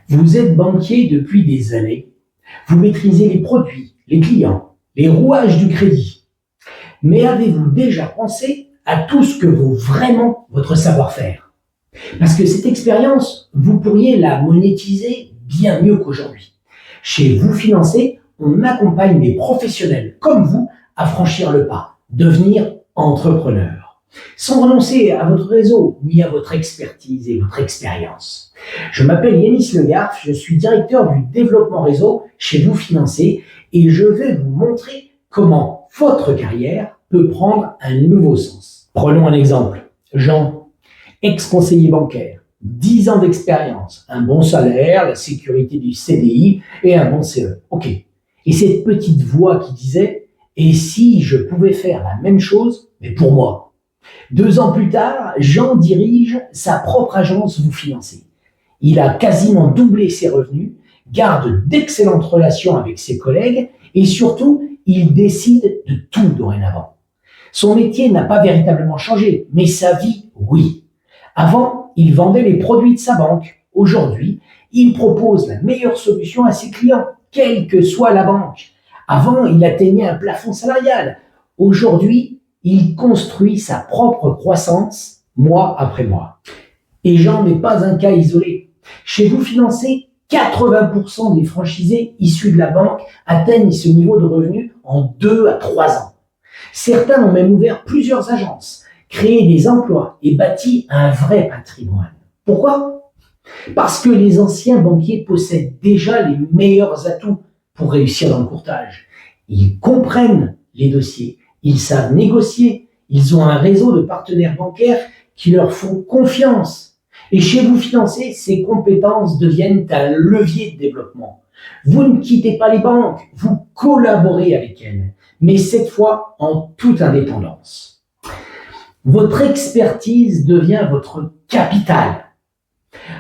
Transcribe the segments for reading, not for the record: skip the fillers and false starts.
Vous êtes banquier depuis des années. Vous maîtrisez les produits, les clients, les rouages du crédit. Mais avez-vous déjà pensé à tout ce que vaut vraiment votre savoir-faire? Parce que cette expérience, vous pourriez la monétiser bien mieux qu'aujourd'hui. Chez Vous Financer, on accompagne des professionnels comme vous à franchir le pas, devenir entrepreneur, sans renoncer à votre réseau ni à votre expertise et votre expérience. Je m'appelle Yanis Legarf, je suis directeur du développement réseau chez Vous Financer et je vais vous montrer comment votre carrière peut prendre un nouveau sens. Prenons un exemple. Jean, ex-conseiller bancaire, 10 ans d'expérience, un bon salaire, la sécurité du CDI et un bon CE. Ok. Et cette petite voix qui disait « Et si je pouvais faire la même chose, mais pour moi ?» 2 ans plus tard, Jean dirige sa propre agence Vous Financer. Il a quasiment doublé ses revenus, garde d'excellentes relations avec ses collègues et surtout, il décide de tout dorénavant. Son métier n'a pas véritablement changé, mais sa vie, oui. Avant, il vendait les produits de sa banque. Aujourd'hui, il propose la meilleure solution à ses clients, quelle que soit la banque. Avant, il atteignait un plafond salarial. Aujourd'hui, il construit sa propre croissance mois après mois. Et Jean n'est pas un cas isolé. Chez Vous Financer, 80% des franchisés issus de la banque atteignent ce niveau de revenu en 2 à 3 ans. Certains ont même ouvert plusieurs agences, créé des emplois et bâti un vrai patrimoine. Pourquoi? Parce que les anciens banquiers possèdent déjà les meilleurs atouts pour réussir dans le courtage. Ils comprennent les dossiers, ils savent négocier, ils ont un réseau de partenaires bancaires qui leur font confiance. Et chez Vous Financer, ces compétences deviennent un levier de développement. Vous ne quittez pas les banques, vous collaborez avec elles, mais cette fois en toute indépendance. Votre expertise devient votre capital.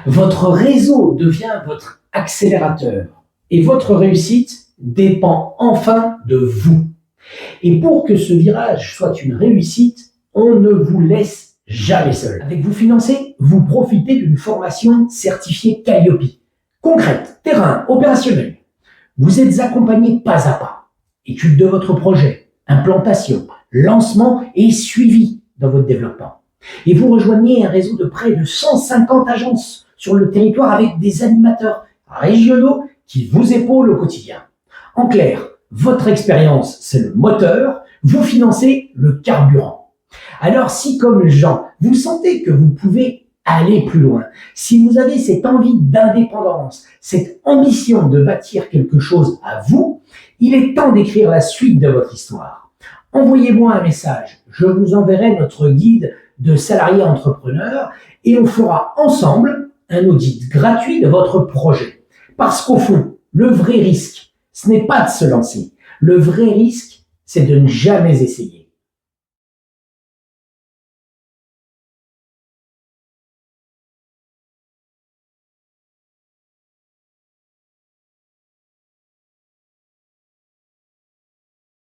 Votre réseau devient votre accélérateur. Et votre réussite dépend enfin de vous. Et pour que ce virage soit une réussite, on ne vous laisse jamais seul. Avec Vous Financer, vous profitez d'une formation certifiée Calliope. Concrète, terrain, opérationnel. Vous êtes accompagné pas à pas. Étude de votre projet, implantation, lancement et suivi dans votre développement. Et vous rejoignez un réseau de près de 150 agences sur le territoire avec des animateurs régionaux qui vous épaulent au quotidien. En clair, votre expérience, c'est le moteur, Vous Financez le carburant. Alors si, comme Jean, vous sentez que vous pouvez aller plus loin, si vous avez cette envie d'indépendance, cette ambition de bâtir quelque chose à vous, il est temps d'écrire la suite de votre histoire. Envoyez-moi un message, je vous enverrai notre guide de salarié entrepreneur et on fera ensemble un audit gratuit de votre projet. Parce qu'au fond, le vrai risque, ce n'est pas de se lancer. Le vrai risque, c'est de ne jamais essayer.